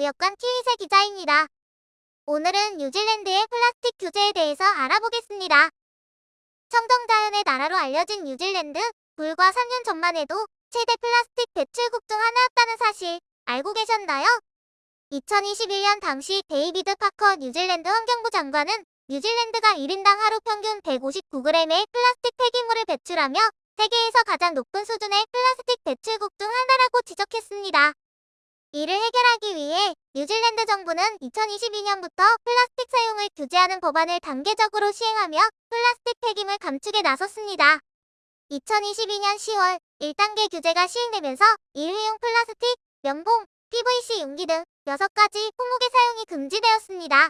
구역관 키위새 기자입니다. 오늘은 뉴질랜드의 플라스틱 규제에 대해서 알아보겠습니다. 청정자연의 나라로 알려진 뉴질랜드, 불과 3년 전만 해도 최대 플라스틱 배출국 중 하나였다는 사실 알고 계셨나요? 2021년 당시 데이비드 파커 뉴질랜드 환경부 장관은 뉴질랜드가 1인당 하루 평균 159g의 플라스틱 폐기물을 배출하며 세계에서 가장 높은 수준의 플라스틱 배출국 중 하나라고 지적했습니다. 이를 해결하기 위해 뉴질랜드 정부는 2022년부터 플라스틱 사용을 규제하는 법안을 단계적으로 시행하며 플라스틱 폐기물 감축에 나섰습니다. 2022년 10월 1단계 규제가 시행되면서 일회용 플라스틱, 면봉, PVC 용기 등 6가지 품목의 사용이 금지되었습니다.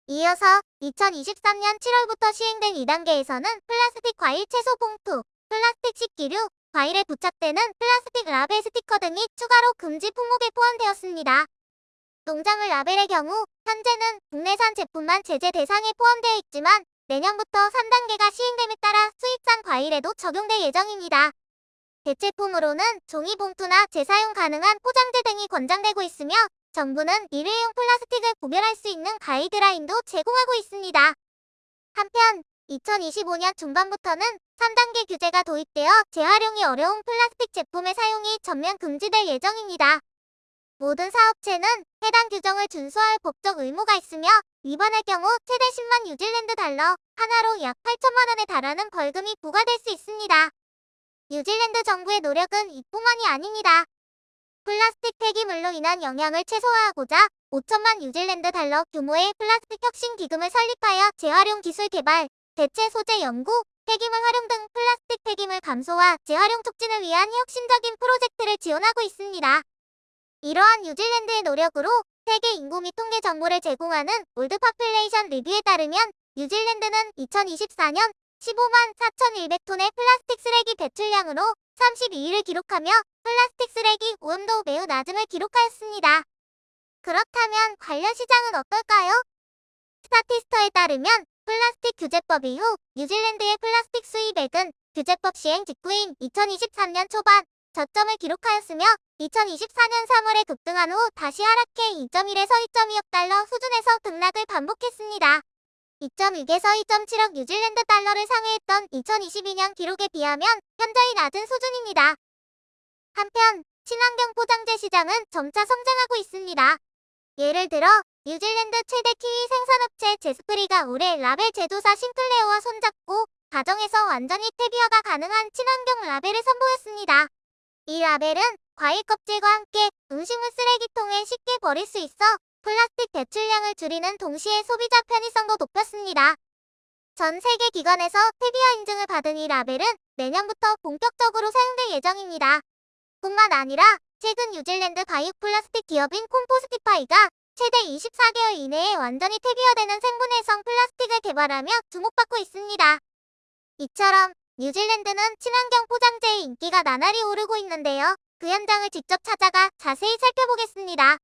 이어서 2023년 7월부터 시행된 2단계에서는 플라스틱 과일 채소 봉투, 플라스틱 식기류, 과일에 부착되는 플라스틱 라벨 스티커 등이 추가로 금지 품목에 포함되었습니다. 농작물 라벨의 경우 현재는 국내산 제품만 제재 대상에 포함되어 있지만 내년부터 3단계가 시행됨에 따라 수입산 과일에도 적용될 예정입니다. 대체품으로는 종이봉투나 재사용 가능한 포장재 등이 권장되고 있으며 정부는 일회용 플라스틱을 구별할 수 있는 가이드라인도 제공하고 있습니다. 한편 2025년 중반부터는 3단계 규제가 도입되어 재활용이 어려운 플라스틱 제품의 사용이 전면 금지될 예정입니다. 모든 사업체는 해당 규정을 준수할 법적 의무가 있으며 위반할 경우 최대 10만 뉴질랜드 달러, 하나로 약 8천만 원에 달하는 벌금이 부과될 수 있습니다. 뉴질랜드 정부의 노력은 이뿐만이 아닙니다. 플라스틱 폐기물로 인한 영향을 최소화하고자 5천만 뉴질랜드 달러 규모의 플라스틱 혁신 기금을 설립하여 재활용 기술 개발, 대체 소재 연구, 폐기물 활용 등 플라스틱 폐기물 감소와 재활용 촉진을 위한 혁신적인 프로젝트를 지원하고 있습니다. 이러한 뉴질랜드의 노력으로 세계 인구 및 통계 정보를 제공하는 월드 파퓰레이션 리뷰에 따르면 뉴질랜드는 2024년 15만 4,100톤의 플라스틱 쓰레기 배출량으로 32위를 기록하며 플라스틱 쓰레기 오염도 매우 낮음을 기록하였습니다. 그렇다면 관련 시장은 어떨까요? 스타티스터에 따르면 플라스틱 규제법 이후 뉴질랜드의 플라스틱 수입액은 규제법 시행 직후인 2023년 초반 저점을 기록하였으며 2024년 3월에 급등한 후 다시 하락해 2.1에서 2.2억 달러 수준에서 등락을 반복했습니다. 2.6에서 2.7억 뉴질랜드 달러를 상회했던 2022년 기록에 비하면 현저히 낮은 수준입니다. 한편 친환경 포장재 시장은 점차 성장하고 있습니다. 예를 들어 뉴질랜드 최대 키위 생산업체 제스프리가 올해 라벨 제조사 싱클레어와 손잡고 가정에서 완전히 퇴비화가 가능한 친환경 라벨을 선보였습니다. 이 라벨은 과일 껍질과 함께 음식물 쓰레기통에 쉽게 버릴 수 있어 플라스틱 배출량을 줄이는 동시에 소비자 편의성도 높였습니다. 전 세계 기관에서 퇴비화 인증을 받은 이 라벨은 내년부터 본격적으로 사용될 예정입니다. 뿐만 아니라 최근 뉴질랜드 바이오 플라스틱 기업인 콤포스티파이가 최대 24개월 이내에 완전히 퇴비화되는 생분해성 플라스틱을 개발하며 주목받고 있습니다. 이처럼 뉴질랜드는 친환경 포장재의 인기가 나날이 오르고 있는데요. 그 현장을 직접 찾아가 자세히 살펴보겠습니다.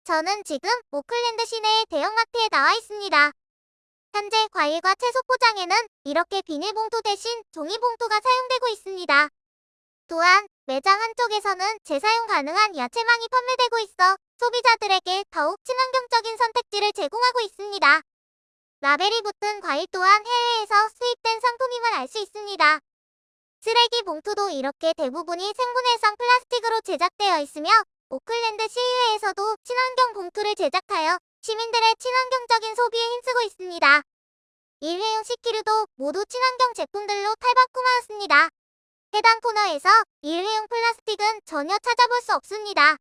저는 지금 오클랜드 시내의 대형마트에 나와 있습니다. 현재 과일과 채소 포장에는 이렇게 비닐봉투 대신 종이봉투가 사용되고 있습니다. 또한 매장 한쪽에서는 재사용 가능한 야채망이 판매되고 있어 소비자들에게 더욱 친환경적인 선택지를 제공하고 있습니다. 라벨이 붙은 과일 또한 해외에서 수입된 상품임을 알 수 있습니다. 쓰레기 봉투도 이렇게 대부분이 생분해성 플라스틱으로 제작되어 있으며 오클랜드 시의회에서도 친환경 봉투를 제작하여 시민들의 친환경적인 소비에 힘쓰고 있습니다. 일회용 식기류도 모두 친환경 제품들로 탈바꿈하였습니다. 해당 코너에서 일회용 플라스틱은 전혀 찾아볼 수 없습니다.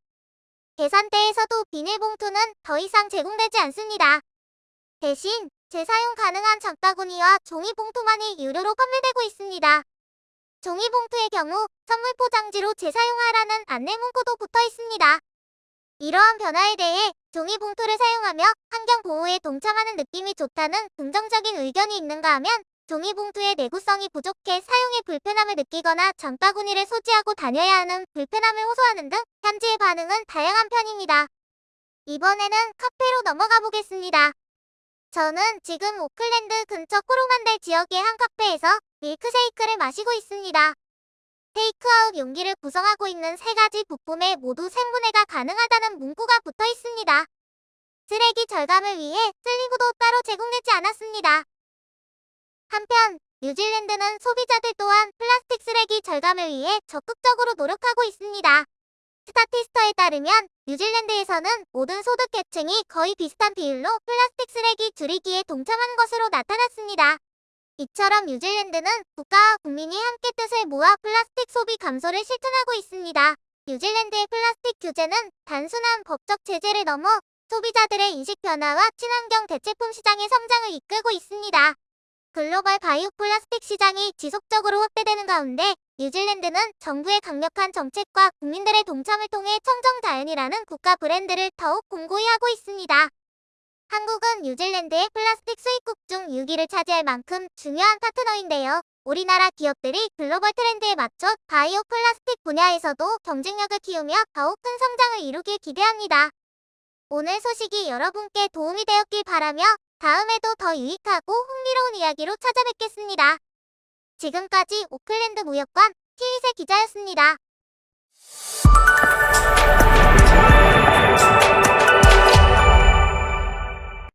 계산대에서도 비닐봉투는 더 이상 제공되지 않습니다. 대신 재사용 가능한 장바구니와 종이봉투만이 유료로 판매되고 있습니다. 종이봉투의 경우 선물 포장지로 재사용하라는 안내 문구도 붙어 있습니다. 이러한 변화에 대해 종이봉투를 사용하며 환경보호에 동참하는 느낌이 좋다는 긍정적인 의견이 있는가 하면 종이봉투의 내구성이 부족해 사용에 불편함을 느끼거나 장바구니를 소지하고 다녀야 하는 불편함을 호소하는 등 현지의 반응은 다양한 편입니다. 이번에는 카페로 넘어가 보겠습니다. 저는 지금 오클랜드 근처 코로만델 지역의 한 카페에서 밀크쉐이크를 마시고 있습니다. 테이크아웃 용기를 구성하고 있는 세 가지 부품에 모두 생분해가 가능하다는 문구가 붙어 있습니다. 쓰레기 절감을 위해 슬리브도 따로 제공되지 않았습니다. 한편 뉴질랜드는 소비자들 또한 플라스틱 쓰레기 절감을 위해 적극적으로 노력하고 있습니다. 스타티스터에 따르면 뉴질랜드에서는 모든 소득계층이 거의 비슷한 비율로 플라스틱 쓰레기 줄이기에 동참한 것으로 나타났습니다. 이처럼 뉴질랜드는 국가와 국민이 함께 뜻을 모아 플라스틱 소비 감소를 실천하고 있습니다. 뉴질랜드의 플라스틱 규제는 단순한 법적 제재를 넘어 소비자들의 인식 변화와 친환경 대체품 시장의 성장을 이끌고 있습니다. 글로벌 바이오 플라스틱 시장이 지속적으로 확대되는 가운데 뉴질랜드는 정부의 강력한 정책과 국민들의 동참을 통해 청정자연이라는 국가 브랜드를 더욱 공고히 하고 있습니다. 한국은 뉴질랜드의 플라스틱 수입국 중 6위를 차지할 만큼 중요한 파트너인데요. 우리나라 기업들이 글로벌 트렌드에 맞춰 바이오 플라스틱 분야에서도 경쟁력을 키우며 더욱 큰 성장을 이루길 기대합니다. 오늘 소식이 여러분께 도움이 되었길 바라며 다음에도 더 유익하고 흥미로운 이야기로 찾아뵙겠습니다. 지금까지 오클랜드 무역관 티윗의 기자였습니다.